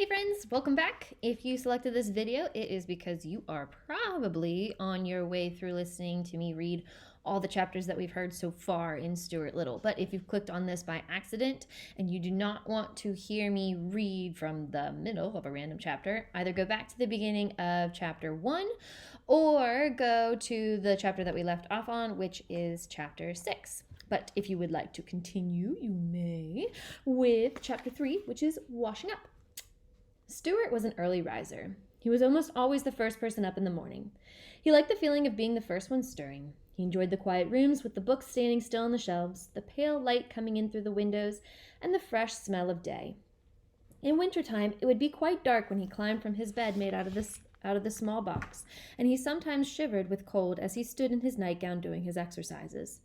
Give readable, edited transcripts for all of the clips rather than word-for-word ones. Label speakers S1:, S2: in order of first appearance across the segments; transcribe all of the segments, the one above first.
S1: Hey friends, welcome back. If you selected this video, it is because you are probably on your way through listening to me read all the chapters that we've heard so far in Stuart Little. But if you've clicked on this by accident and you do not want to hear me read from the middle of a random chapter, either go back to the beginning of chapter 1 or go to the chapter that we left off on, which is chapter 6. But if you would like to continue, you may with chapter 3, which is washing up. Stuart was an early riser. He was almost always the first person up in the morning. He liked the feeling of being the first one stirring. He enjoyed the quiet rooms with the books standing still on the shelves, the pale light coming in through the windows, and the fresh smell of day. In wintertime, it would be quite dark when he climbed from his bed made out of the small box, and he sometimes shivered with cold as he stood in his nightgown doing his exercises.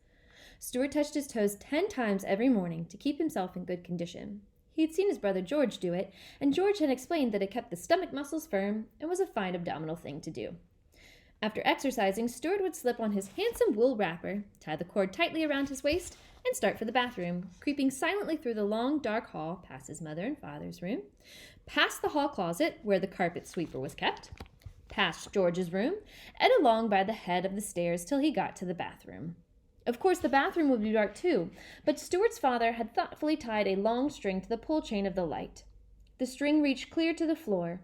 S1: Stuart touched his toes 10 times every morning to keep himself in good condition. He had seen his brother George do it, and George had explained that it kept the stomach muscles firm and was a fine abdominal thing to do. After exercising, Stuart would slip on his handsome wool wrapper, tie the cord tightly around his waist, and start for the bathroom, creeping silently through the long, dark hall, past his mother and father's room, past the hall closet where the carpet sweeper was kept, past George's room, and along by the head of the stairs till he got to the bathroom. Of course, the bathroom would be dark too, but Stuart's father had thoughtfully tied a long string to the pull chain of the light. The string reached clear to the floor.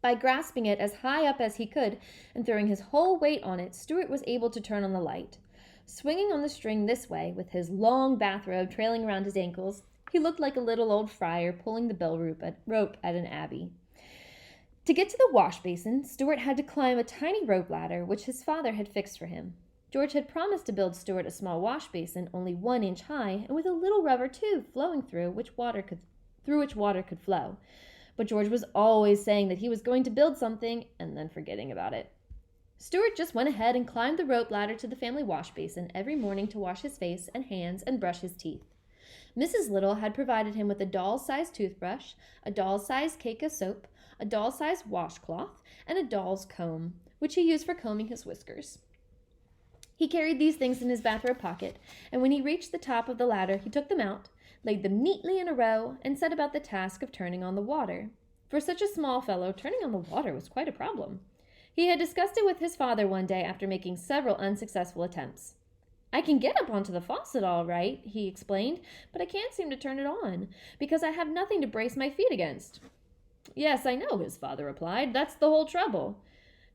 S1: By grasping it as high up as he could and throwing his whole weight on it, Stuart was able to turn on the light. Swinging on the string this way, with his long bathrobe trailing around his ankles, he looked like a little old friar pulling the bell rope at an abbey. To get to the wash basin, Stuart had to climb a tiny rope ladder which his father had fixed for him. George had promised to build Stuart a small wash basin only 1 inch high and with a little rubber tube flowing through which water could flow. But George was always saying that he was going to build something and then forgetting about it. Stuart just went ahead and climbed the rope ladder to the family wash basin every morning to wash his face and hands and brush his teeth. Mrs. Little had provided him with a doll-sized toothbrush, a doll-sized cake of soap, a doll-sized washcloth, and a doll's comb, which he used for combing his whiskers. He carried these things in his bathrobe pocket, and when he reached the top of the ladder, he took them out, laid them neatly in a row, and set about the task of turning on the water. For such a small fellow, turning on the water was quite a problem. He had discussed it with his father one day after making several unsuccessful attempts. "I can get up onto the faucet all right," he explained, "but I can't seem to turn it on, because I have nothing to brace my feet against." "Yes, I know," his father replied. "That's the whole trouble."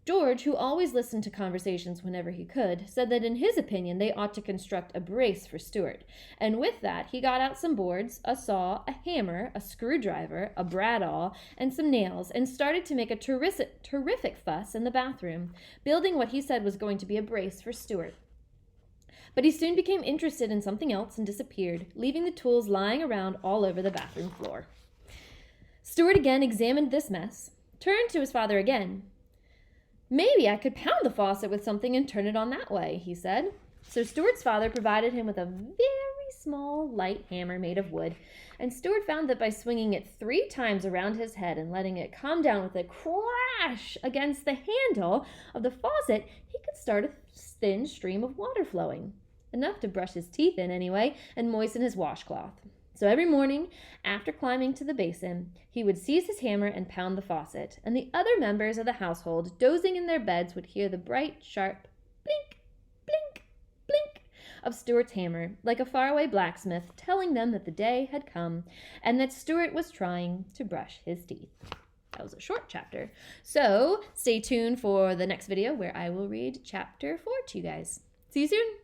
S1: George, who always listened to conversations whenever he could, said that in his opinion they ought to construct a brace for Stuart, and with that he got out some boards, a saw, a hammer, a screwdriver, a bradawl, and some nails, and started to make a terrific fuss in the bathroom, building what he said was going to be a brace for Stuart. But he soon became interested in something else and disappeared, leaving the tools lying around all over the bathroom floor. Stuart again examined this mess, turned to his father again. "Maybe I could pound the faucet with something and turn it on that way," he said. So Stuart's father provided him with a very small, light hammer made of wood, and Stuart found that by swinging it 3 times around his head and letting it come down with a crash against the handle of the faucet, he could start a thin stream of water flowing. Enough to brush his teeth in anyway and moisten his washcloth. So every morning, after climbing to the basin, he would seize his hammer and pound the faucet, and the other members of the household, dozing in their beds, would hear the bright, sharp blink, blink, blink of Stuart's hammer, like a faraway blacksmith telling them that the day had come and that Stuart was trying to brush his teeth. That was a short chapter. So stay tuned for the next video where I will read chapter 4 to you guys. See you soon!